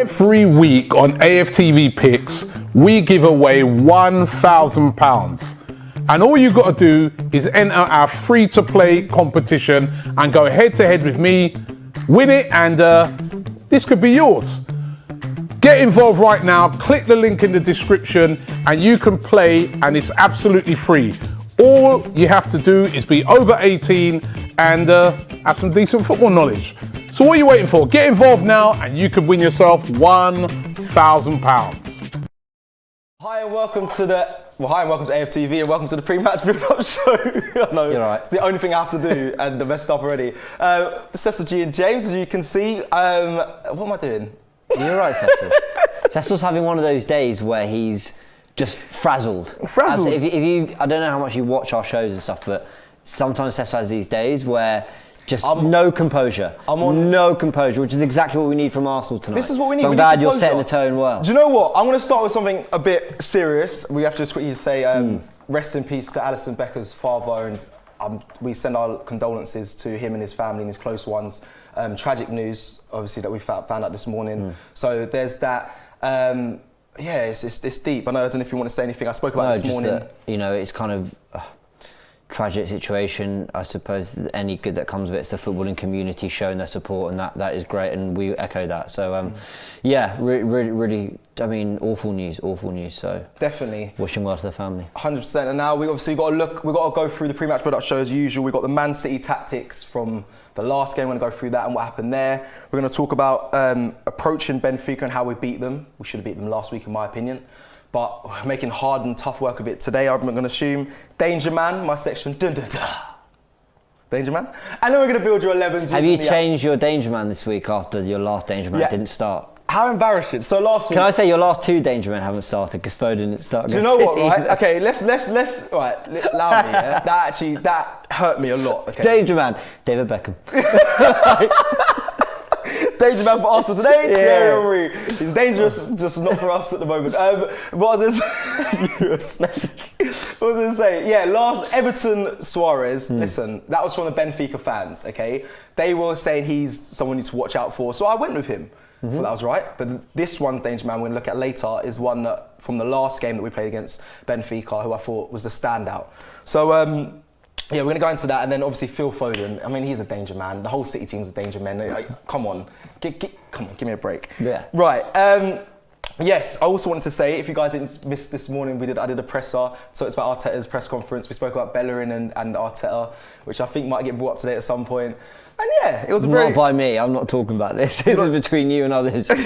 Every week on AFTV Picks, we give away £1,000. And all you've got to do is enter our free-to-play competition and go head-to-head with me, win it, and this could be yours. Get involved right now, click the link in the description, and you can play, and it's absolutely free. All you have to do is be over 18 and have some decent football knowledge. So what are you waiting for? Get involved now and you can win yourself £1,000. Hi and welcome to AFTV and welcome to the pre-match build-up show. I know, you're right. It's the only thing I have to do and I messed up already. Cecil Jee and James, as you can see. What am I doing? You're right, Cecil. Cecil's having one of those days where he's just frazzled. If you, I don't know how much you watch our shows and stuff, but sometimes Cecil has these days where just no composure. No composure, which is exactly what we need from Arsenal tonight. This is what we need. So I'm glad you're setting the tone well. Do you know what? I'm going to start with something a bit serious. We have to just quickly say rest in peace to Alison Becker's father, and we send our condolences to him and his family and his close ones. Tragic news, obviously, that we found out this morning. So there's that. Yeah, it's deep. I don't know if you want to say anything. I spoke about it this morning. That, you know, it's kind of tragic situation. I suppose any good that comes of it is the footballing community showing their support, and that is great, and we echo that. So yeah, really, I mean, awful news. So definitely wishing well to the family. 100%. And now we obviously got to go through the pre-match product show as usual. We've got the Man City tactics from the last game. We're going to go through that and what happened there. We're going to talk about approaching Benfica and how we beat them. We should have beat them last week, in my opinion. But we're making hard and tough work of it today, I'm going to assume. Danger Man, my section. Dun, dun, dun. Danger Man. And then we're going to build your 11s. Have you changed your Danger Man this week after your last Danger Man didn't start? How embarrassing. So last week... Can I say your last two Danger Men haven't started because Foden didn't start? Do you know what, right? Okay, let's right, allow me, yeah? That hurt me a lot. Okay. Danger Man, David Beckham. Danger Man for Arsenal today, Pierre-Emerick. He's dangerous, just not for us at the moment. What was this? You're a snake. What was I going to say? Yeah, last Everton Suarez, listen, that was from the Benfica fans, okay? They were saying he's someone you need to watch out for, so I went with him. Well, that was right. But this one's Danger Man we're going to look at later is one that from the last game that we played against Benfica, who I thought was the standout. So, yeah, we're going to go into that, and then obviously Phil Foden. I mean, he's a danger man. The whole City team's a danger man. Come on, come on, give me a break. Yeah. Right. Yes, I also wanted to say, if you guys didn't miss this morning, I did a presser. So it's about Arteta's press conference. We spoke about Bellerin and Arteta, which I think might get brought up today at some point. And yeah, it was a very... Not by me. I'm not talking about this. This is between you and others. All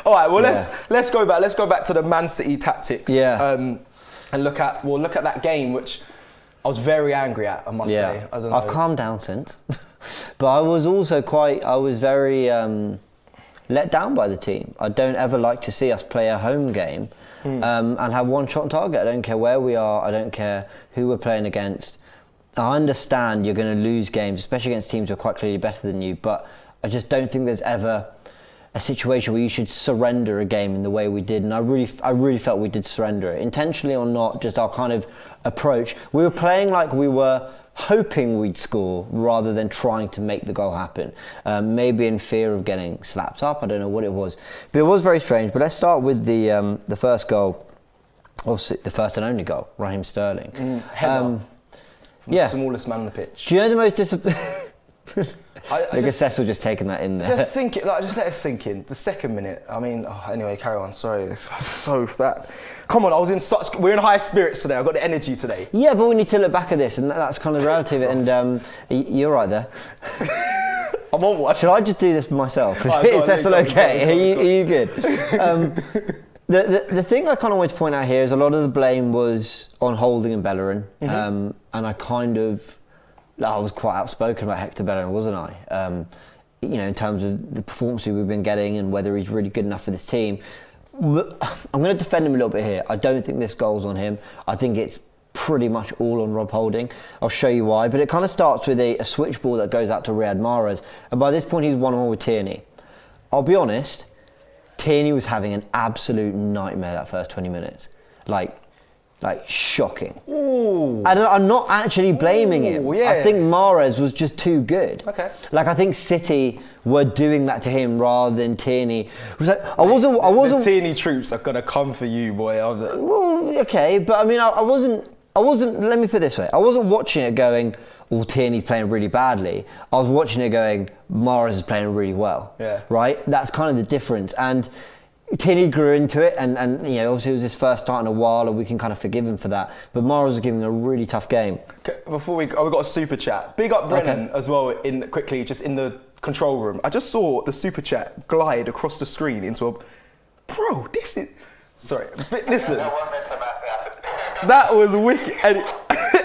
right. Well, let's go back. Let's go back to the Man City tactics. Yeah. And look at that game, which I was very angry at, I must say. I don't know. I've calmed down since, but I was also very let down by the team. I don't ever like to see us play a home game and have one shot on target. I don't care where we are. I don't care who we're playing against. I understand you're going to lose games, especially against teams who are quite clearly better than you, but I just don't think there's ever a situation where you should surrender a game in the way we did, and I really felt we did surrender it, intentionally or not. Just our kind of approach. We were playing like we were hoping we'd score rather than trying to make the goal happen. Maybe in fear of getting slapped up. I don't know what it was, but it was very strange. But let's start with the first goal, obviously the first and only goal, Raheem Sterling. The smallest man on the pitch. Do you know the most disappointing? Look at Cecil just taking that in there. Just sink it, just let it sink in. The second minute. I mean, anyway, carry on. Sorry, it's so fat. Come on, we're in high spirits today. I've got the energy today. Yeah, but we need to look back at this, and that's kind of the reality of it. And you're right there. I'm on one. Should I just do this myself? Is Cecil okay? Are you good? The thing I kind of wanted to point out here is a lot of the blame was on Holding and Bellerin, and I was quite outspoken about Hector Bellerin, wasn't I? You know, in terms of the performance we've been getting and whether he's really good enough for this team. I'm going to defend him a little bit here. I don't think this goal's on him. I think it's pretty much all on Rob Holding. I'll show you why. But it kind of starts with a switch ball that goes out to Riyad Mahrez, and by this point he's 1-1 with Tierney. I'll be honest, Tierney was having an absolute nightmare that first 20 minutes. Like like shocking. Ooh. And I'm not actually blaming him. Yeah. I think Mahrez was just too good. Okay. Like, I think City were doing that to him rather than Tierney. I wasn't. The Tierney troops are gonna come for you, boy. Well, okay, but I mean, I wasn't. Let me put it this way. I wasn't watching it going, "Oh, Tierney's playing really badly." I was watching it going, "Mahrez is playing really well." Yeah. Right. That's kind of the difference. And Tierney grew into it, and you know, obviously it was his first start in a while, and we can kind of forgive him for that. But Mahrez was giving a really tough game. Okay, before we got a super chat. Big up Brennan as well. Just in the control room. I just saw the super chat glide across the screen into a. Bro, this is. Sorry, but listen. That was wicked.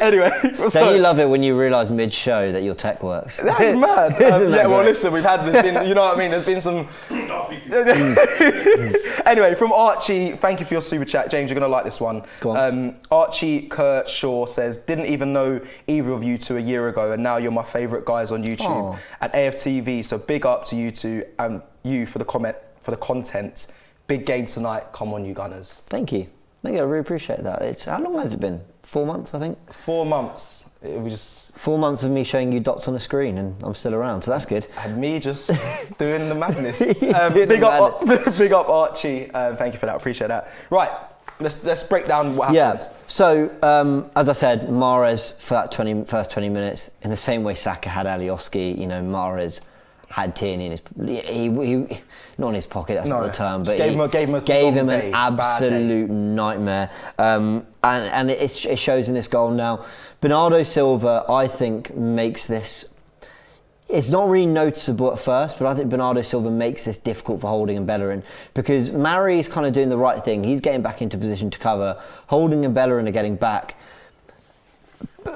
Anyway, Don't you love it when you realise mid-show that your tech works? That's mad. Yeah, well, listen, there's been, you know what I mean, there's been some... Anyway, from Archie, thank you for your super chat. James, you're going to like this one. Go on. Archie Kershaw says, didn't even know either of you two a year ago, and now you're my favourite guys on YouTube at AFTV, so big up to you two and you for the content. Big game tonight, come on you Gunners. Thank you. I really appreciate that. How long has it been? 4 months, I think? 4 months. It was just 4 months of me showing you dots on a screen, and I'm still around, so that's good. And me just doing the madness. Big up Archie. Thank you for that. Appreciate that. Right, let's break down what happened. Yeah. So as I said, Mahrez for that first 20 minutes, in the same way Saka had Alioski, you know, Mahrez had Tierney in his, he not in his pocket, that's not the term, but gave him an absolute nightmare. And it shows in this goal now. Bernardo Silva, I think, makes this, it's not really noticeable at first, but I think Bernardo Silva makes this difficult for Holding and Bellerin, because Mari is kind of doing the right thing. He's getting back into position to cover. Holding and Bellerin are getting back.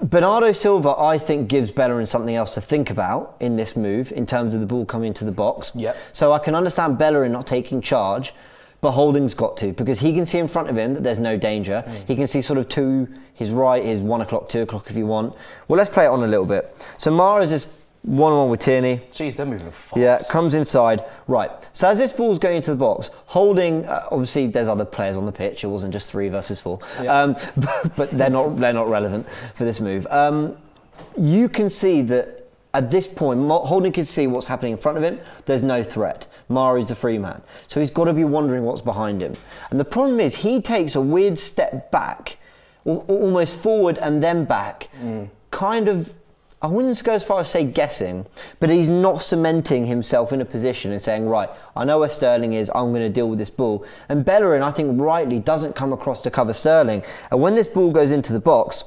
Bernardo Silva, I think, gives Bellerin something else to think about in this move in terms of the ball coming into the box. Yep. So I can understand Bellerin not taking charge, but Holding's got to, because he can see in front of him that there's no danger. He can see sort of to his right, his 1 o'clock, 2 o'clock if you want. Well, let's play it on a little bit. So Mahrez is 1-1 with Tierney. Jeez, they're moving fast. Yeah, comes inside. Right. So as this ball's going into the box, Holding, obviously there's other players on the pitch. It wasn't just 3 versus 4. Yeah. But they're not relevant for this move. You can see that at this point, Holding can see what's happening in front of him. There's no threat. Mari's a free man. So he's got to be wondering what's behind him. And the problem is he takes a weird step back, almost forward and then back, kind of, I wouldn't go as far as say guessing, but he's not cementing himself in a position and saying, right, I know where Sterling is, I'm going to deal with this ball. And Bellerin, I think rightly, doesn't come across to cover Sterling. And when this ball goes into the box,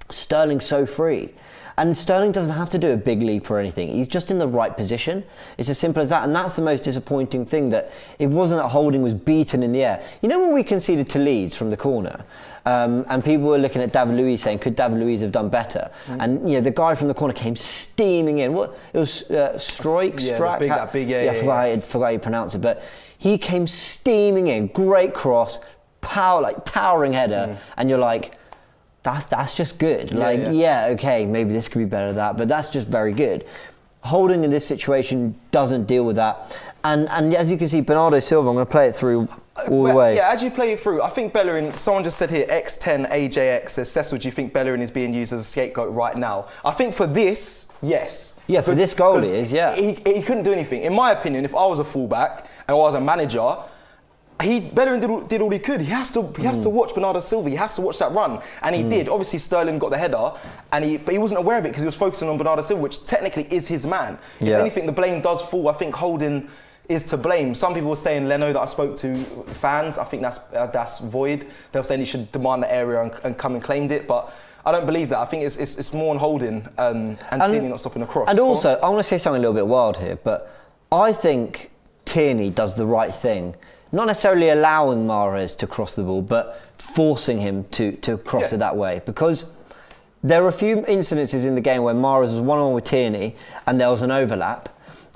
Sterling's so free. And Sterling doesn't have to do a big leap or anything. He's just in the right position. It's as simple as that. And that's the most disappointing thing, that it wasn't that Holding was beaten in the air. You know when we conceded to Leeds from the corner, and people were looking at David Luiz saying, could David Luiz have done better? And you know, the guy from the corner came steaming in. What it was, Struijk? I forgot how you pronounce it, but he came steaming in. Great cross, power, like towering header, and you're like, that's just good. Okay, maybe this could be better than that, but that's just very good. Holding in this situation doesn't deal with that. And as you can see, Bernardo Silva, I'm going to play it through all the way. Yeah, as you play it through, I think Bellerin, someone just said here, X10 AJX says, Cecil, do you think Bellerin is being used as a scapegoat right now? I think for this, yes. Yeah, for this goal he is, yeah. He couldn't do anything. In my opinion, if I was a fullback and I was a manager, Bellerin did all he could. He has to watch Bernardo Silva. He has to watch that run, and he did. Obviously, Sterling got the header, but he wasn't aware of it because he was focusing on Bernardo Silva, which technically is his man. If anything, the blame does fall. I think Holding is to blame. Some people were saying, Leno, that I spoke to fans, I think that's void. They were saying he should demand the area and come and claimed it, but I don't believe that. I think it's more on Holding and Tierney not stopping the cross. And also, I want to say something a little bit wild here, but I think Tierney does the right thing. Not necessarily allowing Mahrez to cross the ball, but forcing him to cross it that way. Because there were a few incidences in the game where Mahrez was 1-on-1 with Tierney and there was an overlap,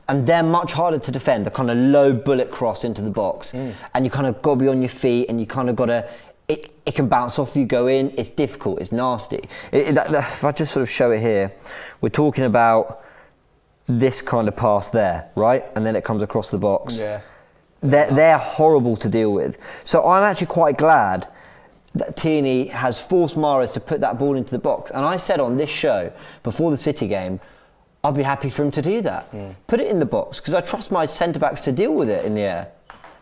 and they're much harder to defend, the kind of low bullet cross into the box. And you kind of got to be on your feet, and you kind of got to, it can bounce off you, go in, it's difficult, it's nasty. If I just sort of show it here, we're talking about this kind of pass there, right? And then it comes across the box. Yeah. They're horrible to deal with. So I'm actually quite glad that Tierney has forced Mahrez to put that ball into the box. And I said on this show, before the City game, I'd be happy for him to do that. Put it in the box, because I trust my centre-backs to deal with it in the air.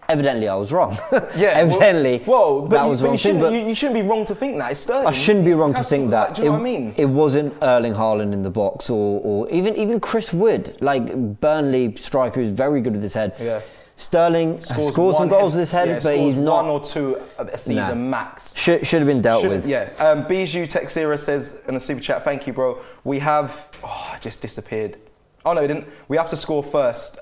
Evidently, I was wrong. Yeah, evidently, that was wrong. You shouldn't be wrong to think that. It's Sterling. I shouldn't be wrong to think that. Do you know what I mean? It wasn't Erling Haaland in the box, or even Chris Wood, like Burnley striker, who's very good with his head. Yeah. Sterling scores some goals with his head, but he's not. 1 or 2 a season max. Should have been dealt with. Yeah. Bijou Texera says in a super chat, thank you, bro. We have. Oh, it just disappeared. Oh no, it didn't. We have to score first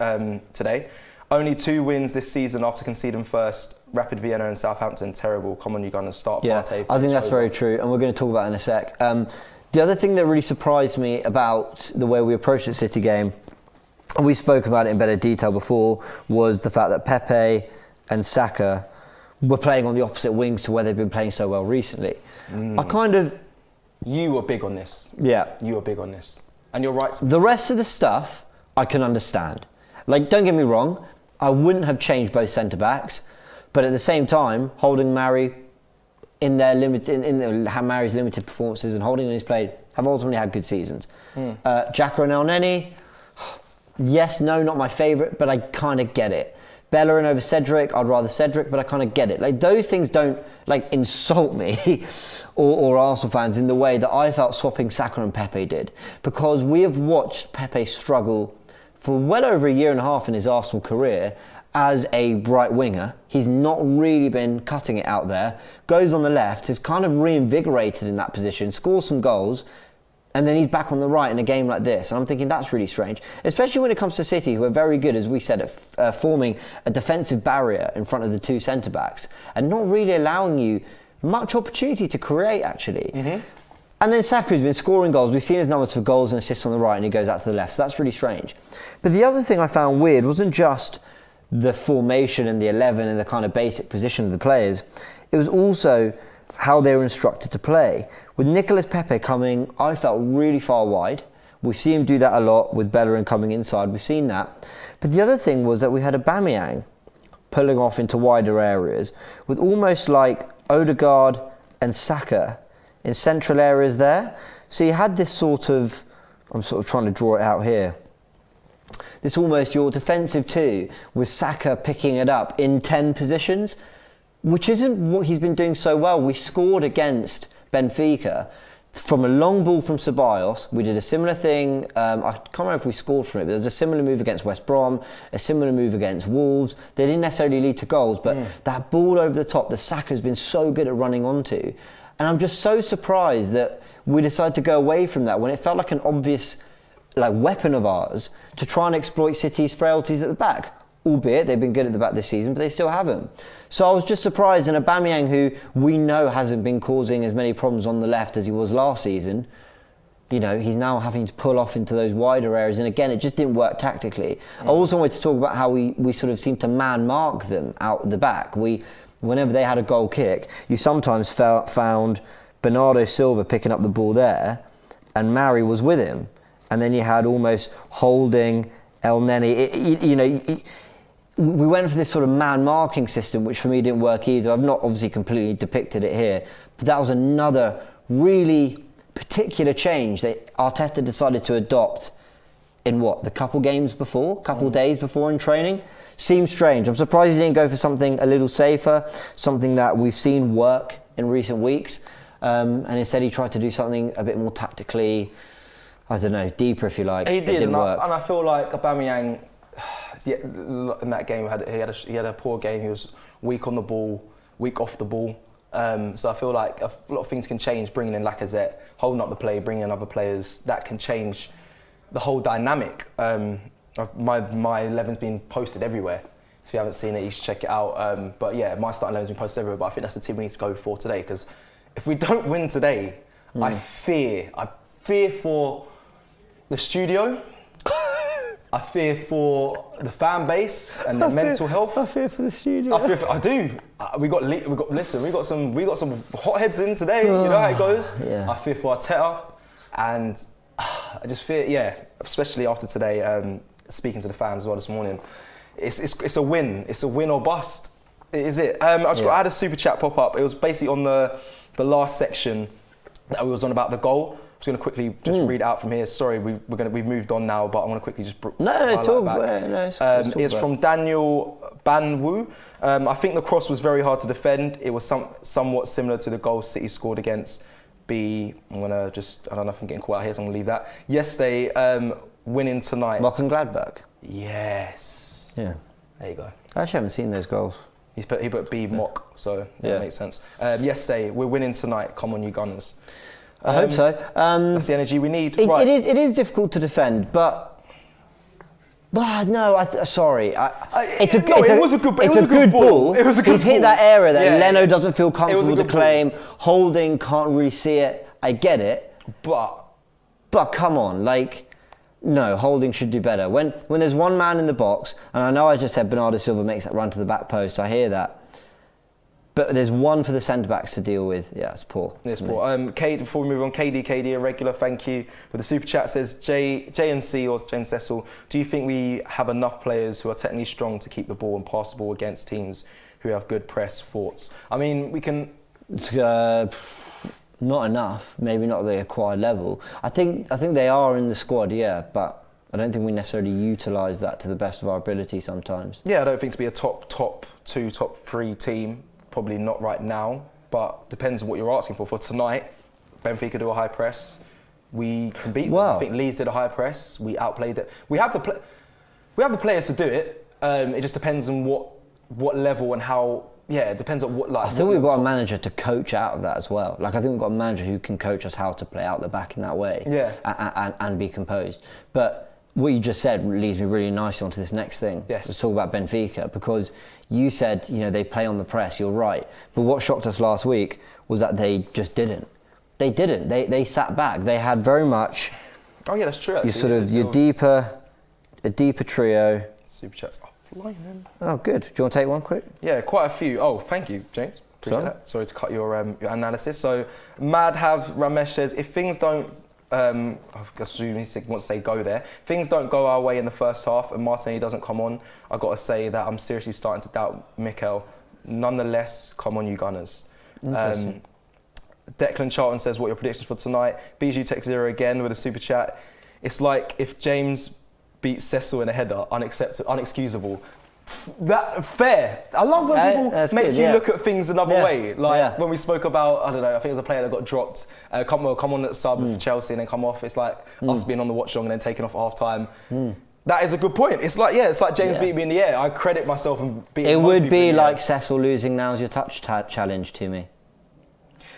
today. Only 2 wins this season after conceding first. Rapid Vienna and Southampton, terrible. Come on, you Gunners, start Partey. I think that's very true, and we're going to talk about it in a sec. The other thing that really surprised me about the way we approached the City game, and we spoke about it in better detail before, was the fact that Pepe and Saka were playing on the opposite wings to where they've been playing so well recently. You were big on this. Yeah. You were big on this. And you're right. The rest of the stuff, I can understand. Like, don't get me wrong, I wouldn't have changed both centre-backs, but at the same time, holding Mari in their Mari's limited performances and holding when he's played, have ultimately had good seasons. Xhaka and El Neni, yes, no, not my favourite, but I kind of get it. Bellerin over Cedric, I'd rather Cedric, but I kind of get it. Like, those things don't insult me or Arsenal fans in the way that I felt swapping Saka and Pepe did, because we have watched Pepe struggle for well over a year and a half in his Arsenal career as a right winger. He's not really been cutting it out there. Goes on the left, is kind of reinvigorated in that position, scores some goals, and then he's back on the right in a game like this. And I'm thinking that's really strange, especially when it comes to City, who are very good, as we said, at forming a defensive barrier in front of the 2 centre-backs and not really allowing you much opportunity to create, actually. And then Saka's been scoring goals. We've seen his numbers for goals and assists on the right, and he goes out to the left. So that's really strange. But the other thing I found weird wasn't just the formation and the 11 and the kind of basic position of the players. It was also how they were instructed to play. With Nicolas Pepe coming, I felt really far wide. We've seen him do that a lot with Bellerin coming inside. We've seen that. But the other thing was that we had Aubameyang pulling off into wider areas with almost like Odegaard and Saka in central areas there. So you had this sort of, I'm sort of trying to draw it out here, this almost your defensive 2 with Saka picking it up in 10 positions, which isn't what he's been doing so well. We scored against Benfica from a long ball from Ceballos. We did a similar thing, I can't remember if we scored from it, but there's a similar move against West Brom, a similar move against Wolves. They didn't necessarily lead to goals, but that ball over the top that Saka's been so good at running onto. And I'm just so surprised that we decided to go away from that when it felt like an obvious weapon of ours to try and exploit City's frailties at the back. Albeit they've been good at the back this season, but they still haven't. So I was just surprised. And Aubameyang, who we know hasn't been causing as many problems on the left as he was last season, he's now having to pull off into those wider areas. And again, it just didn't work tactically. I also wanted to talk about how we sort of seemed to man mark them out the back. Whenever they had a goal kick, you sometimes found Bernardo Silva picking up the ball there, and Mari was with him. And then you had almost Holding, El Neni. We went for this sort of man-marking system, which for me didn't work either. I've not obviously completely depicted it here, but that was another really particular change that Arteta decided to adopt in the couple days before in training. Seems strange. I'm surprised he didn't go for something a little safer, something that we've seen work in recent weeks, and instead he tried to do something a bit more tactically, I don't know, deeper if you like. He did, and I feel like Aubameyang, in that game, he had a poor game. He was weak on the ball, weak off the ball. So I feel like a lot of things can change. Bringing in Lacazette, holding up the play, bringing in other players, that can change the whole dynamic. My 11's been posted everywhere. If you haven't seen it, you should check it out. But yeah, my starting 11's been posted everywhere. But I think that's the team we need to go for today. Because if we don't win today, I fear for the studio. I fear for the fan base and their mental health. I fear for the studio. I do. We got some hotheads in today. You know how it goes. Yeah. I fear for Arteta, and I just fear, especially after today. Speaking to the fans as well this morning, it's a win. It's a win or bust. Is it? I had a super chat pop up. It was basically on the last section that we was on about the goal. I'm just going to quickly just read it out from here. Sorry, we've moved on now, but I want to quickly just it's from Daniel Banwu. I think the cross was very hard to defend. It was somewhat similar to the goal City scored against I don't know if I'm getting caught out here, so I'm going to leave that. Yesterday, winning tonight. Gladbach. Yes. Yeah. There you go. I actually haven't seen those goals. He put B mock, so that makes sense. Yesterday, we're winning tonight. Come on, you Gunners. I hope so. That's the energy we need. It is difficult to defend, but no. Sorry. It was a good ball. It was a good He's ball. hit that area that Leno doesn't feel comfortable to claim. Holding can't really see it. I get it, but come on, no, Holding should do better. When there's one man in the box, and I know I just said Bernardo Silva makes that run to the back post, I hear that. But there's one for the centre-backs to deal with. Yeah, it's poor. It's poor. Before we move on, KD, a regular, thank you. But the super chat says, JNC or Jen Cecil, do you think we have enough players who are technically strong to keep the ball and pass the ball against teams who have good press? Thoughts? I mean, we can... Not enough, maybe not at the acquired level. I think they are in the squad, yeah, but I don't think we necessarily utilise that to the best of our ability sometimes. Yeah, I don't think to be a top 2, top 3 team, probably not right now, but depends on what you're asking for. For tonight, Benfica do a high press, we can beat them. I think Leeds did a high press, we outplayed it. We have the players to do it. It just depends on what level and how. Yeah, it depends on what. I think we've got a manager to coach out of that as well. I think we've got a manager who can coach us how to play out the back in that way. Yeah. And be composed. But what you just said leads me really nicely onto this next thing. Yes. Let's talk about Benfica, because you said they play on the press. You're right. But what shocked us last week was that they just didn't. They didn't. They sat back. They had very much. Oh yeah, that's true. Actually. Your deeper trio. Super chats. Flying in. Oh, good. Do you want to take one quick? Yeah, quite a few. Oh, thank you, James. Appreciate that. Sorry to cut your analysis. So, Madhav Ramesh says, if things don't, I assume he wants to say go there. Things don't go our way in the first half, and Martinelli doesn't come on. I got to say that I'm seriously starting to doubt Mikel. Nonetheless, come on, you Gunners. Declan Charlton says, what are your predictions for tonight? Bijou Tech 0 again with a super chat. It's like if James beat Cecil in a header, unexcusable. That fair. I love when people make you look at things another way. When we spoke about, I don't know, I think it was a player that got dropped, come on at sub for Chelsea and then come off. It's like us being on the watch long and then taking off at half time. That is a good point. It's like James beat me in the air. I credit myself and beating. It would be like Cecil losing Now's Your Touch challenge to me.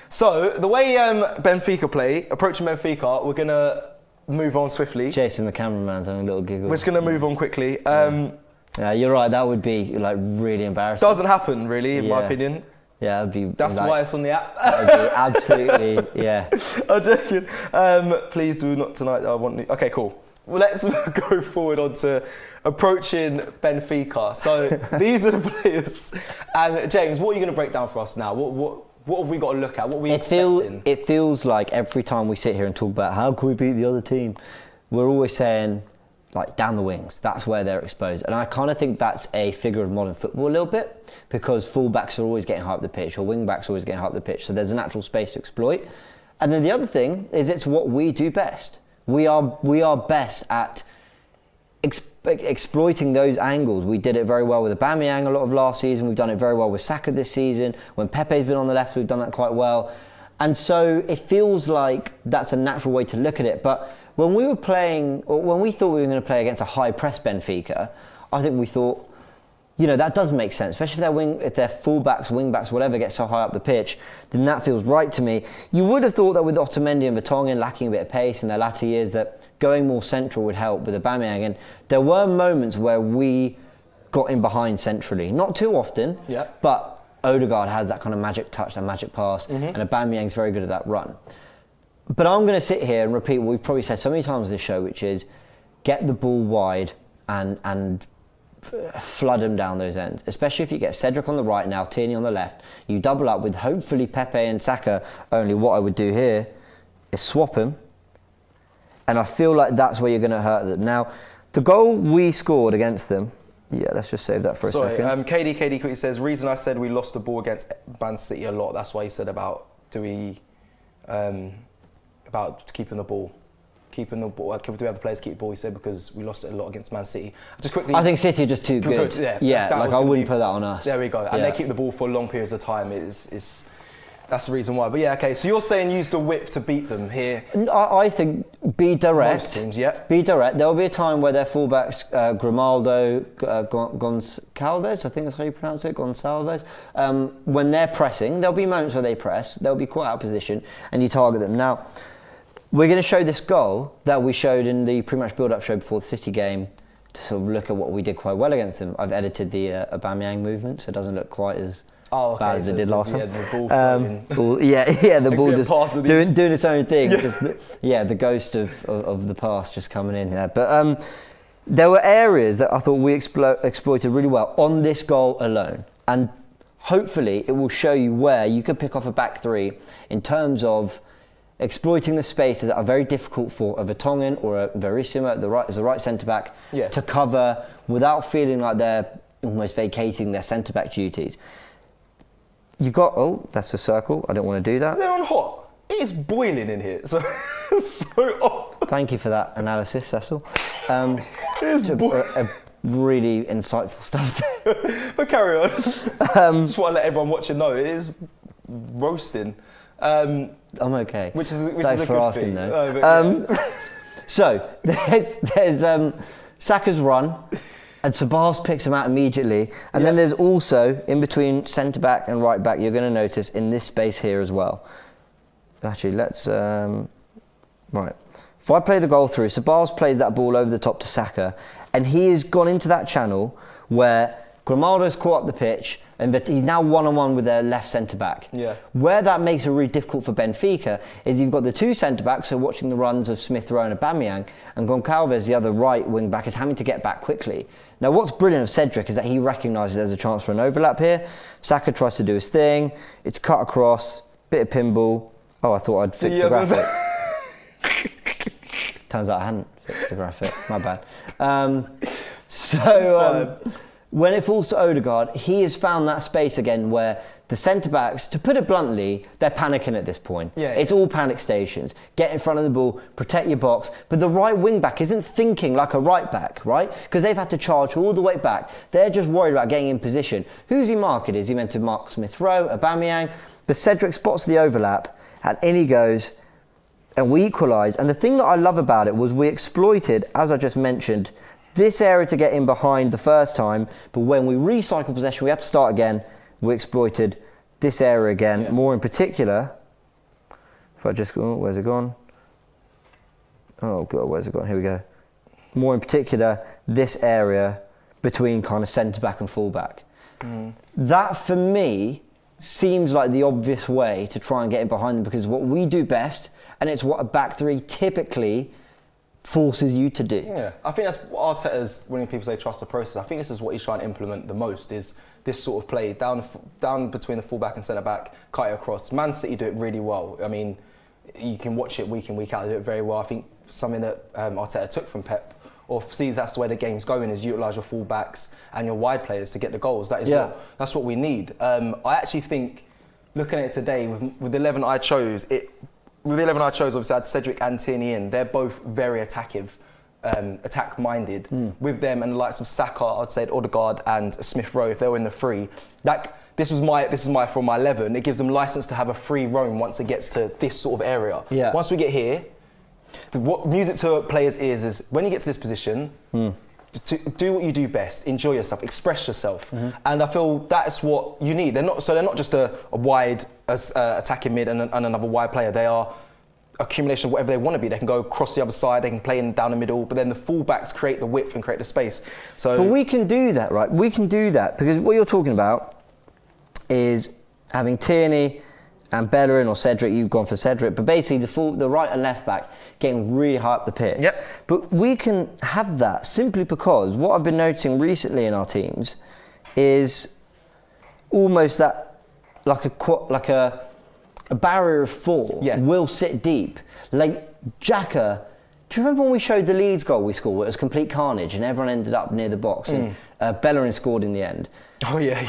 So the way Benfica play, approaching Benfica, we're gonna move on swiftly. Jason, the cameraman's having a little giggle. We're just going to move on quickly. Yeah, you're right. That would be really embarrassing. Doesn't happen, really, in my opinion. Yeah, that'd be. That's why it's on the app. That'd be absolutely, yeah. I'm joking. Please do not tonight. I want. Okay, cool. Well, let's go forward on to approaching Benfica. So these are the players. And James, what are you going to break down for us now? What have we got to look at? What are we expecting? It feels like every time we sit here and talk about how can we beat the other team, we're always saying, down the wings. That's where they're exposed. And I kind of think that's a figure of modern football a little bit, because full-backs are always getting high up the pitch, or wing-backs are always getting high up the pitch. So there's a natural space to exploit. And then the other thing is it's what we do best. We are best at exploiting those angles. We did it very well with Aubameyang a lot of last season. We've done it very well with Saka this season. When Pepe's been on the left, we've done that quite well. And so it feels like that's a natural way to look at it. But when we were playing, or when we thought we were going to play against a high press Benfica, I think we thought, that does make sense, especially if their full-backs, wing-backs, whatever, get so high up the pitch, then that feels right to me. You would have thought that with Otamendi and Vertonghen lacking a bit of pace in their latter years, that going more central would help with Aubameyang. And there were moments where we got in behind centrally. Not too often, but Odegaard has that kind of magic touch, that magic pass, and Aubameyang's very good at that run. But I'm going to sit here and repeat what we've probably said so many times in this show, which is get the ball wide and flood them down those ends, especially if you get Cedric on the right now, Tierney on the left. You double up with hopefully Pepe and Saka. Only what I would do here is swap him, and I feel like that's where you're going to hurt them. Now, the goal we scored against them Yeah, let's just save that for a second. KD quickly says, reason I said we lost the ball against Man City a lot, that's why he said about about keeping the ball. Do we have the players keep the ball? He said because we lost it a lot against Man City. Just quickly, I think City are just too good. Yeah, like I wouldn't put that on us. There we go. And they keep the ball for long periods of time. That's the reason why. But yeah, okay. So you're saying use the whip to beat them here? I think be direct. Most teams, yeah. Be direct. There'll be a time where their fullbacks, Grimaldo, Goncalves, I think that's how you pronounce it, Gonçalves, when they're pressing, there'll be moments where they press. They'll be quite out of position, and you target them. Now, we're going to show this goal that we showed in the pre-match build-up show before the City game to sort of look at what we did quite well against them. I've edited the Aubameyang movement, so it doesn't look quite as bad as it did last time. The ball the ball just doing its own thing. Yeah. Just the ghost of the past just coming in there. But there were areas that I thought we exploited really well on this goal alone, and hopefully it will show you where you could pick off a back three in terms of exploiting the spaces that are very difficult for a Vertonghen or a Verissimo as the right centre back to cover without feeling like they're almost vacating their centre back duties. You've got, that's a circle, I don't want to do that. They're on hot. It is boiling in here, so hot. Thank you for that analysis, Cecil. It's really insightful stuff there. But carry on. Just want to let everyone watching know, it is roasting. I'm okay. Which is Thanks a for good asking, thing. though. So there's Saka's run, and Sabah's picks him out immediately, and then there's also in between centre back and right back. You're going to notice in this space here as well. Actually, let's right. If I play the goal through, Sabah's plays that ball over the top to Saka, and he has gone into that channel where Grimaldo's caught up the pitch, and he's now one-on-one with their left centre-back. Yeah. Where that makes it really difficult for Benfica is you've got the two centre-backs, so watching the runs of Smith Rowe and Aubameyang, and Goncalves, the other right wing-back, is having to get back quickly. Now, what's brilliant of Cedric is that he recognises there's a chance for an overlap here. Saka tries to do his thing. It's cut across, bit of pinball. Oh, I thought I'd fix the graphic. Turns out I hadn't fixed the graphic. My bad. When it falls to Odegaard, he has found that space again where the centre-backs, to put it bluntly, they're panicking at this point. It's all panic stations. Get in front of the ball, protect your box. But the right wing-back isn't thinking like a right-back, right? Because they've had to charge all the way back. They're just worried about getting in position. Who's he marking? Is he meant to mark Smith Rowe, Aubameyang? But Cedric spots the overlap, and in he goes, and we equalise. And the thing that I love about it was we exploited, as I just mentioned, this area to get in behind the first time, but when we recycle possession, we had to start again. We exploited this area again, more in particular. If I just go, where's it gone? Oh God, where's it gone? Here we go. More in particular, this area between kind of centre back and full back. That for me seems like the obvious way to try and get in behind them, because what we do best, and it's what a back three typically forces you to do. Yeah, I think that's Arteta's, when people say trust the process, I think this is what he's trying to implement the most, is this sort of play down between the full-back and centre-back, cut it across. Man City do it really well. I mean, you can watch it week in, week out, they do it very well. I think something that Arteta took from Pep, or sees that's the way the game's going, is utilise your full-backs and your wide players to get the goals. That is that's what we need. I actually think, looking at it today, with the 11 I chose, obviously I had Cedric and Tierney in. They're both very attack-minded. With them and the likes of Saka, I'd say Odegaard and Smith Rowe, if they were in the free. This is from my 11. It gives them license to have a free roam once it gets to this sort of area. Yeah. Once we get here, what music to players' ears is when you get to this position, to do what you do best, enjoy yourself, express yourself, and I feel that's what you need. They're not just a wide attacking mid and another wide player. They are accumulation of whatever they want to be. They can go across the other side, they can play in down the middle, but then the full-backs create the width and create the space. But we can do that, right? We can do that because what you're talking about is having Tierney and Bellerin or Cedric. You've gone for Cedric, but basically the right and left back getting really high up the pitch. Yep. But we can have that simply because what I've been noticing recently in our teams is almost that like a barrier of four will sit deep. Like Xhaka Do you remember when we showed the Leeds goal we scored? Where it was complete carnage and everyone ended up near the box and Bellerin scored in the end. Oh yeah.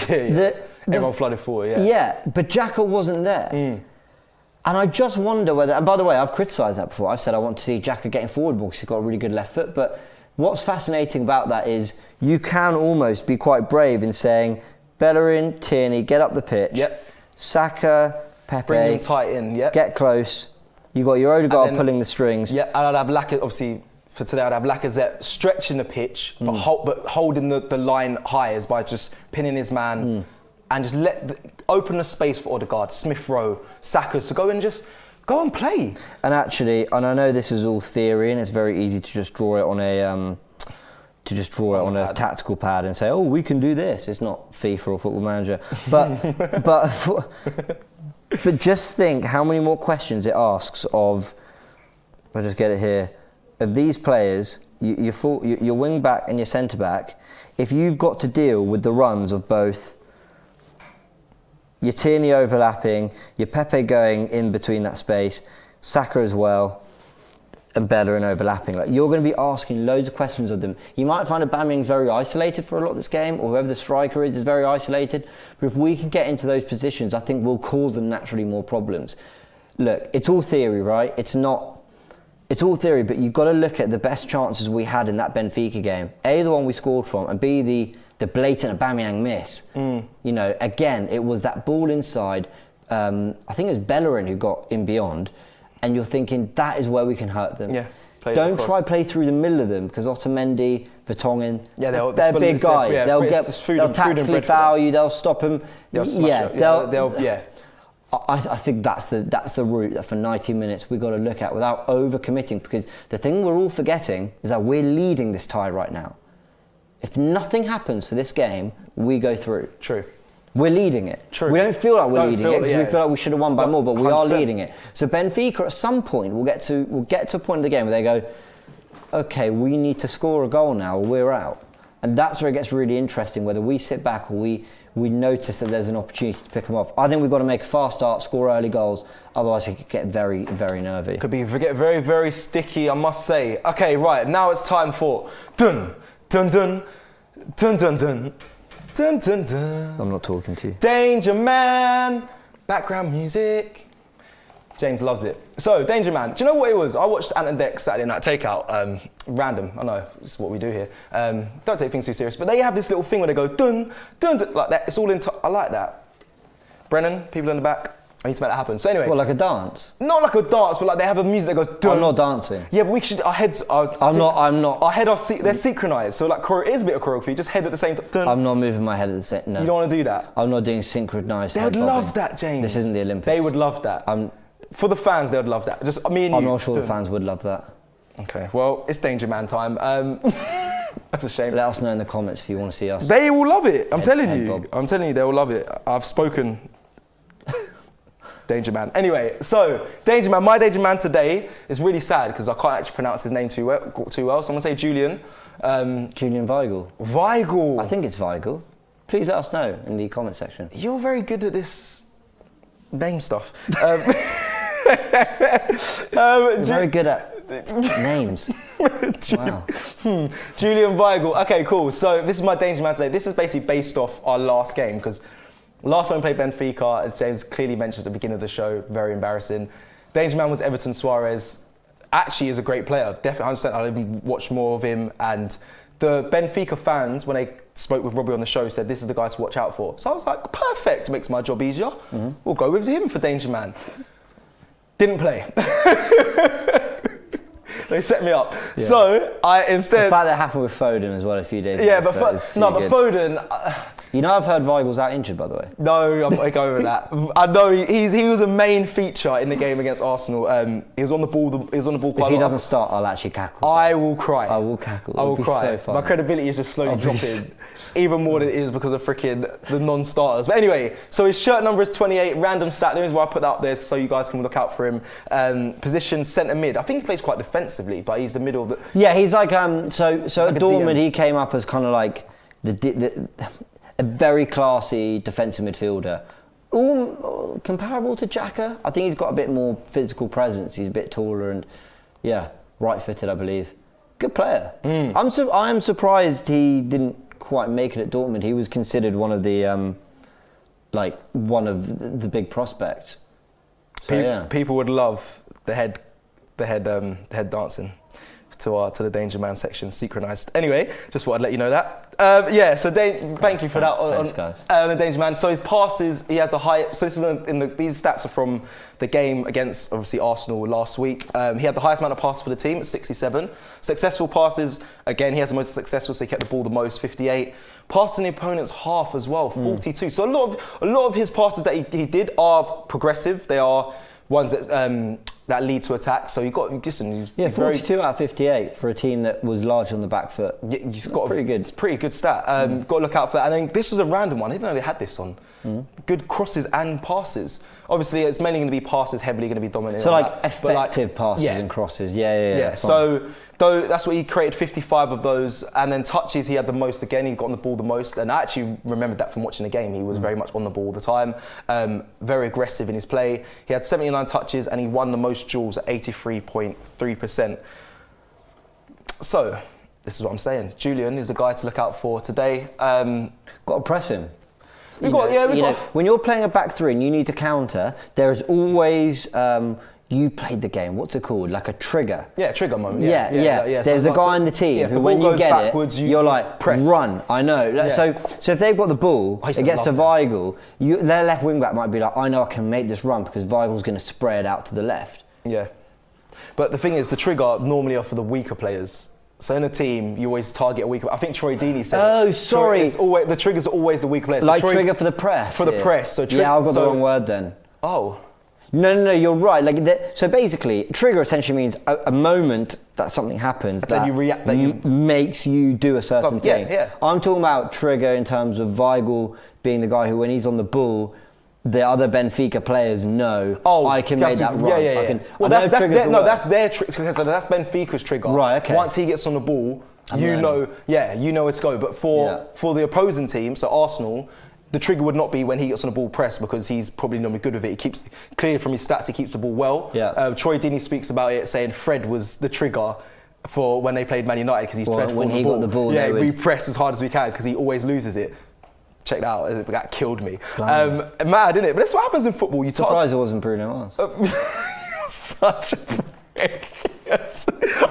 Everyone flooded forward, yeah. Yeah, but Xhaka wasn't there. And I just wonder whether, and by the way, I've criticised that before. I've said I want to see Xhaka getting forward more because he's got a really good left foot. But what's fascinating about that is you can almost be quite brave in saying, Bellerin, Tierney, get up the pitch. Yep. Saka, Pepe. Bring them tight in, yep. Get close. You got your Odegaard pulling the strings. Yeah, and I'd have obviously, for today, I'd have Lacazette stretching the pitch, but holding the line high is by just pinning his man and just open the space for Odegaard, Smith Rowe, Saka to go and play. And actually, and I know this is all theory, and it's very easy to just draw it on a tactical pad and say, oh, we can do this. It's not FIFA or Football Manager, but just think how many more questions it asks of. I'll just get it here. Of these players, your wing back and your centre back, if you've got to deal with the runs of both your Tierney overlapping, your Pepe going in between that space, Saka as well, and Bellerin overlapping, like you're going to be asking loads of questions of them. You might find Aubameyang's very isolated for a lot of this game, or whoever the striker is very isolated. But if we can get into those positions, I think we'll cause them naturally more problems. Look, it's all theory, right? It's all theory, but you've got to look at the best chances we had in that Benfica game. A, the one we scored from, and B, the blatant Aubameyang miss. You know, again, it was that ball inside. I think it was Bellerin who got in beyond, and you're thinking that is where we can hurt them. Yeah. Don't play through the middle of them because Otamendi, Vertonghen, they're big guys. Yeah, they'll tactically foul you. They'll stop them. I think that's the route that for 90 minutes we've got to look at without over-committing, because the thing we're all forgetting is that we're leading this tie right now. If nothing happens for this game, we go through. True. We're leading it. True. We don't feel like we're leading it because we feel like we should have won by more, but we 100%. are leading it. So Benfica at some point will get to a point in the game where they go, okay, we need to score a goal now or we're out. And that's where it gets really interesting, whether we sit back or we notice that there's an opportunity to pick them off. I think we've got to make a fast start, score early goals, otherwise it could get very, very nervy. Could be very, very sticky, I must say. Okay, right, now it's time for dun, dun, dun, dun, dun, dun, dun, dun, dun. I'm not talking to you. Danger Man, background music. James loves it. So, Danger Man, do you know what it was? I watched Ant and Dec's Saturday Night Takeout, random, I know, it's what we do here. Don't take things too serious, but they have this little thing where they go dun, dun, dun, like that. It's all I like that. Brennan, people in the back, I need to make that happen. So anyway. What, like a dance? Not like a dance, but like they have a music that goes dun. I'm not dancing. Yeah, but we should, our heads are... I'm not. Our head are, they're synchronised, so like it is a bit of choreography, just head at the same time. Dun. I'm not moving my head at the same time, no. You don't want to do that? I'm not doing synchronised They would love that, James. This isn't the Olympics. They would love that. For the fans, they would love that. Just me and you. I'm not sure the fans would love that. Okay, well, it's Danger Man time. That's a shame. Let us know in the comments if you want to see us. They will love it. I'm telling you. Bob. I'm telling you, they will love it. I've spoken. Danger Man. Anyway, so Danger Man. My Danger Man today is really sad because I can't actually pronounce his name too well. So I'm gonna say Julian. Julian Weigl. Weigl. I think it's Weigl. Please let us know in the comment section. You're very good at this name stuff. Very good at names. Wow. Julian Weigl. Okay, cool. So this is my Danger Man today. This is basically based off our last game because last time we played Benfica, as James clearly mentioned at the beginning of the show, very embarrassing. Danger Man was Everton Suarez. Actually is a great player. Definitely 100%. I'll even watch more of him. And the Benfica fans, when they spoke with Robbie on the show, said this is the guy to watch out for. So I was like, perfect, makes my job easier. We'll go with him for Danger Man. Didn't play. They set me up. Yeah. So I instead. The fact that happened with Foden as well a few days ago. Yeah, but Foden. You know, I've heard Weigl's out injured, by the way. No, I'm not going with that. I know he was a main feature in the game against Arsenal. He was on the ball. He was on the ball quite a lot. If he doesn't start, I'll actually cackle. I will cry. I will cackle. I will cry. So my credibility is just slowly dropping, even more than it is because of freaking the non-starters. But anyway, so his shirt number is 28. Random stat. The reason why I put that up there is so you guys can look out for him. Position centre mid. I think he plays quite defensively, but he's the middle of the. Yeah, he's like so at Dortmund he came up as kind of like a very classy defensive midfielder. All comparable to Xhaka. I think he's got a bit more physical presence. He's a bit taller and yeah. right-footed, I believe. Good player. I am surprised he didn't quite make it at Dortmund. He was considered one of the big prospects. So, People would love the head dancing to the Danger Man section, synchronised. Anyway, just thought I'd let you know that. Thank you for that. Thanks, guys. On the Danger Man. So his passes, he has the highest. So this is these stats are from the game against obviously Arsenal last week. He had the highest amount of passes for the team at 67. Successful passes, again, he has the most successful, so he kept the ball the most, 58. Passes in the opponent's half as well, 42. So a lot of his passes that he did are progressive. They are ones that lead to attack. So he's 42 out of 58 for a team that was large on the back foot. Yeah, he's got pretty good. It's a pretty good stat. Got to look out for that. And then this was a random one. I didn't know they had this on. Good crosses and passes. Obviously, it's mainly going to be passes, heavily going to be dominant. So effective passes and crosses. Yeah. So that's what he created 55 of those, and then touches he had the most again. He got on the ball the most, and I actually remembered that from watching the game. He was very much on the ball all the time, very aggressive in his play. He had 79 touches, and he won the most duels at 83.3%. So this is what I'm saying. Julian is the guy to look out for today. Got to press him. When you're playing a back three and you need to counter, there is always you played the game. What's it called? Like a trigger. Yeah, trigger moment. Yeah. There's the guy on the team who, when you get it, you're like, press. Run. I know. Yeah. So if they've got the ball, it gets to Weigl. Their left wing back might be like, I know I can make this run because Weigl's going to spray it out to the left. Yeah. But the thing is, the trigger normally are for the weaker players. So in a team, you always target a weaker. I think Troy Deeney said. Oh, sorry. The trigger's always the weaker players. Like trigger for the press. For the press. So I've got the wrong word then. Oh. No, you're right. So basically, trigger essentially means a moment that something happens that you react, makes you do a certain thing. Yeah. I'm talking about trigger in terms of Weigl being the guy who, when he's on the ball, the other Benfica players know I can make that run. Yeah. That's their trigger. So that's Benfica's trigger. Right. Okay. Once he gets on the ball, you know where to go. But for the opposing team, so Arsenal, the trigger would not be when he gets on the ball press because he's probably not good with it. He keeps clear from his stats. He keeps the ball well. Yeah. Troy Deeney speaks about it, saying Fred was the trigger for when they played Man United because he's dreadful when he got the ball. Yeah, we press as hard as we can because he always loses it. Check that out. That killed me. Mad, isn't it? But that's what happens in football. Surprised it wasn't Bruno Mars. Such a prick. Yes.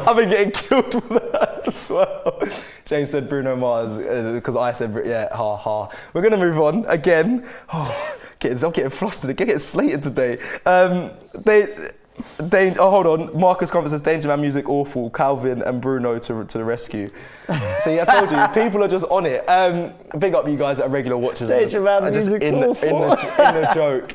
I've been getting killed for that as well. James said Bruno Mars because I said, ha. We're going to move on again. I'm getting flustered. I'm getting slated today. Hold on. Marcus Comfort says, Danger Man music awful. Calvin and Bruno to the rescue. See, I told you, people are just on it. Big up you guys that are regular watchers. Danger Man music awful.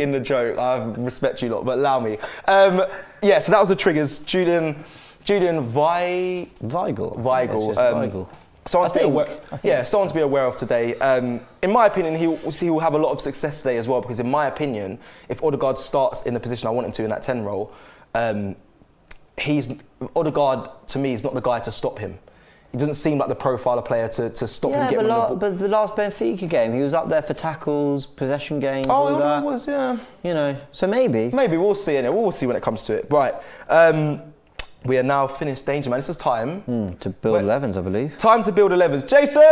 In the joke. I respect you lot, but allow me. So that was the triggers. Julian Weigl. Weigl. Someone to be aware of today. In my opinion, he will have a lot of success today as well because in my opinion, if Odegaard starts in the position I want him to in that 10 role, Odegaard to me is not the guy to stop him. He doesn't seem like the profile of player to stop him getting on the ball. But the last Benfica game, he was up there for tackles, possession games, all that. Was, yeah. So maybe. Maybe we'll see. We'll see when it comes to it. Right. We are now finished Danger Man. This is time to build 11s, I believe. Time to build 11s. Jason!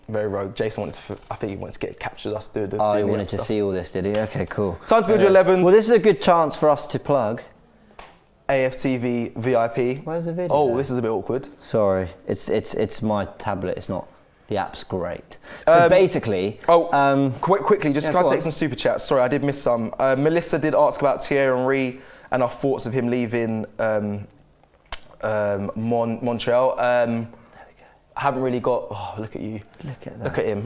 Very rogue. Jason I think he wanted to get captured us doing the he wanted to see all this, did he? Okay, cool. Time to build your 11s. Well, this is a good chance for us to plug AFTV VIP. Where's the video? Oh, this is a bit awkward. Sorry, it's my tablet. It's not. The app's great. So basically... quickly, just can I take some super chats? Sorry, I did miss some. Melissa did ask about Pierre-Emerick and our thoughts of him leaving Montreal. There we go. I haven't really got... Oh, look at you. Look at that. Look at him.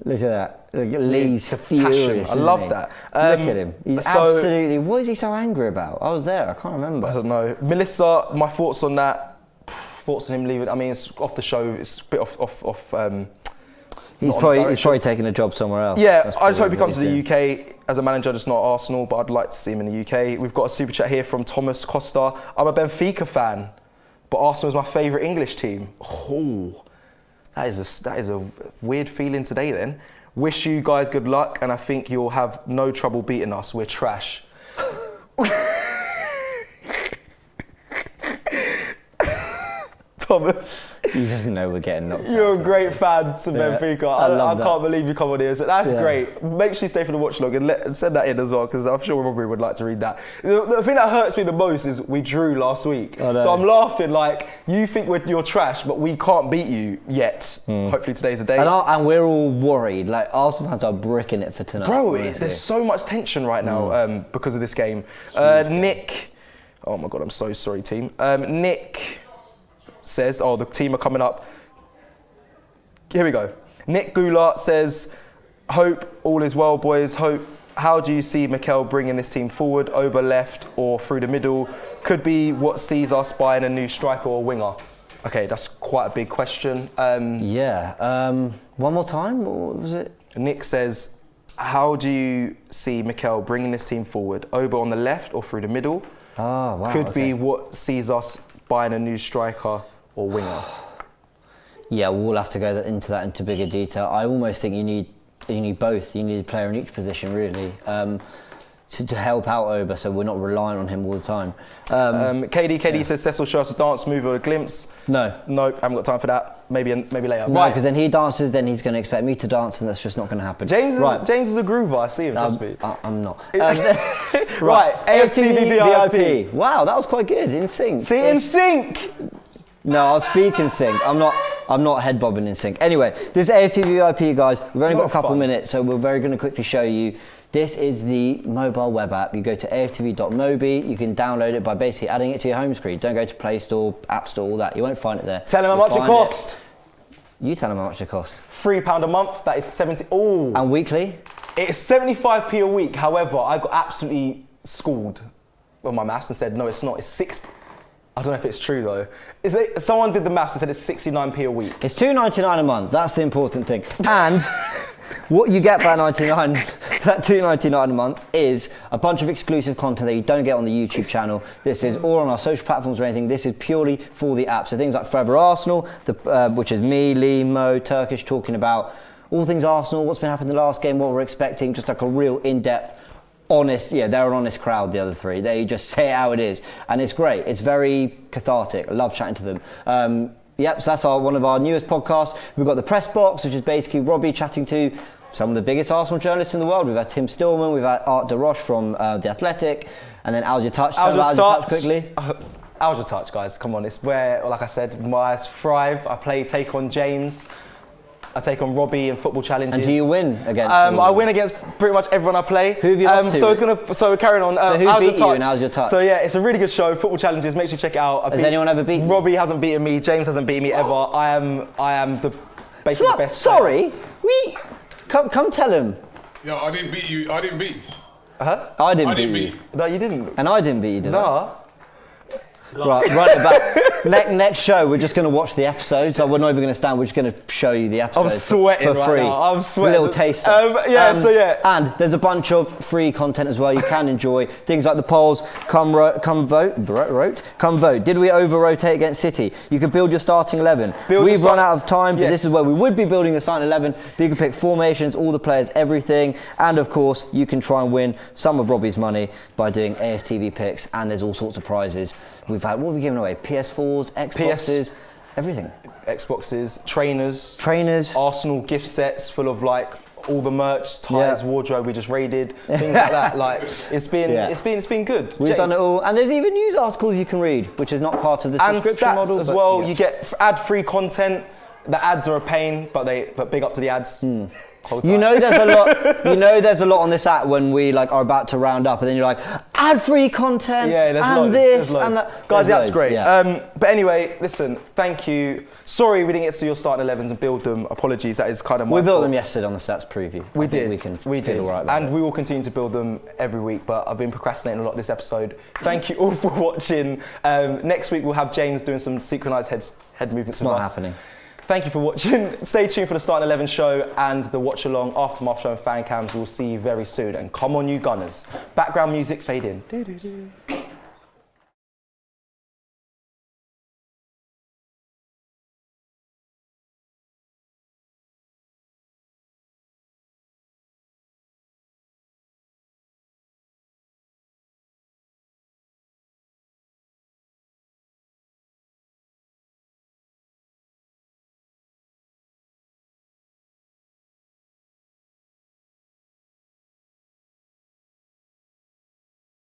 Look that. Look at Lee's furious. I love that. Look at him. He's absolutely... What is he so angry about? I was there. I can't remember. I don't know. Melissa, my thoughts on that. Thoughts on him leaving. I mean, it's off the show. It's a bit off He's probably taking a job somewhere else. Yeah, I just hope he comes to the UK as a manager, just not Arsenal, but I'd like to see him in the UK. We've got a super chat here from Thomas Costa. I'm a Benfica fan, but Arsenal is my favourite English team. Oh, that is a weird feeling today then. Wish you guys good luck, and I think you'll have no trouble beating us. We're trash. Thomas. You just know we're getting knocked out. You're a great fan to Benfica. I that. can't believe you come on here. So that's great. Make sure you stay for the watch log and send that in as well, because I'm sure Robbie would like to read that. The thing that hurts me the most is we drew last week. So I'm laughing like, you think you're trash, but we can't beat you yet. Hopefully today's the day. And we're all worried. Like, Arsenal fans are bricking it for tonight. Bro, there's so much tension right now because of this game. Nick, oh my God, I'm so sorry, team. Nick says, the team are coming up. Here we go. Nick Goulart says, hope all is well, boys. Hope. How do you see Mikel bringing this team forward, over left or through the middle? Could be what sees us buying a new striker or winger. Okay, that's quite a big question. One more time, or was it? Nick says, how do you see Mikel bringing this team forward, over on the left or through the middle? Oh, wow. Could be what sees us buying a new striker or winger. Yeah, we'll have to go into bigger detail. I almost think you need both. You need a player in each position, really, to help out Oba, so we're not relying on him all the time. KD says Cecil show us a dance move or a glimpse. No. Nope, haven't got time for that. Maybe later. No, because then he dances, then he's going to expect me to dance, and that's just not going to happen. James is a groover, I see him, trust me. I'm not. Right, AFTV VIP. Wow, that was quite good, in sync. See, in sync! No, I'll speak in sync. I'm not head bobbing in sync. Anyway, this is AFTV VIP, guys. We've only got a couple minutes, so we're very going to quickly show you. This is the mobile web app. You go to aftv.mobi. You can download it by basically adding it to your home screen. Don't go to Play Store, App Store, all that. You won't find it there. Tell them how much it costs. You tell them how much it costs. £3 a month. That is 70. Oh. And weekly? It's 75p a week. However, I got absolutely schooled on my maths and said, no, it's not. It's 60. I don't know if it's true though. Someone did the maths and said it's 69p a week. It's $2.99 a month. That's the important thing. And what you get for that $2.99 a month is a bunch of exclusive content that you don't get on the YouTube channel. This is all on our social platforms or anything. This is purely for the app. So things like Forever Arsenal, which is me, Lee, Mo, Turkish, talking about all things Arsenal, what's been happening in the last game, what we're expecting, just like a real in-depth, honest, they're an honest crowd, the other three. They just say it how it is. And it's great. It's very cathartic. I love chatting to them. So that's one of our newest podcasts. We've got the Press Box, which is basically Robbie chatting to some of the biggest Arsenal journalists in the world. We've had Tim Stillman, we've had Art de Roche from The Athletic, and then How's Your Touch? How's Your Touch quickly. How's Your Touch, guys? Come on, it's where, like I said, my thrive. I take on James. I take on Robbie in football challenges. And do you win against? I win against pretty much everyone I play. Who have you lost to? So carrying on. So who beat you and How's Your Touch? So yeah, it's a really good show. Football challenges. Make sure you check it out. Has anyone ever beaten? Robbie hasn't beaten me. James hasn't beaten me ever. I am basically the best. Sorry, come tell him. Yeah, I didn't beat you. I didn't beat you. Huh? I didn't beat you. No, you didn't. And I didn't beat you, did I? No. Right it back. Next show, we're just going to watch the episodes. We're not even going to stand. We're just going to show you the episodes. I'm sweating for free. Right now. I'm sweating. A little taster. And there's a bunch of free content as well. You can enjoy things like the polls. Come vote. Did we over-rotate against City? You can build your starting 11. We've run out of time, but this is where we would be building a starting 11. But you can pick formations, all the players, everything. And of course, you can try and win some of Robbie's money by doing AFTV Picks. And there's all sorts of prizes. We've had, what have we given away? PS4s, Xboxes, everything. Xboxes, trainers, Arsenal gift sets full of like all the merch, tyres, wardrobe we just raided, things like that. Like it's been good. We've done it all, and there's even news articles you can read, which is not part of the subscription and stats model as well. You get ad-free content. The ads are a pain, but big up to the ads. You know there's a lot on this app when we are about to round up, and then you're like, ad-free content, there's loads. And that. Guys, the app's great. Yeah. But anyway, listen, thank you. Sorry we didn't get to your starting 11s and build them. Apologies, that is kind of my fault. We built them yesterday on the stats preview. We did. We did. All right and we will continue to build them every week, but I've been procrastinating a lot this episode. Thank you all for watching. Next week we'll have James doing some synchronized head movements. It's not happening. Thank you for watching. Stay tuned for the Starting 11 show and the watch along, aftermath show and fan cams. We'll see you very soon. And come on, you Gunners. Background music, fade in.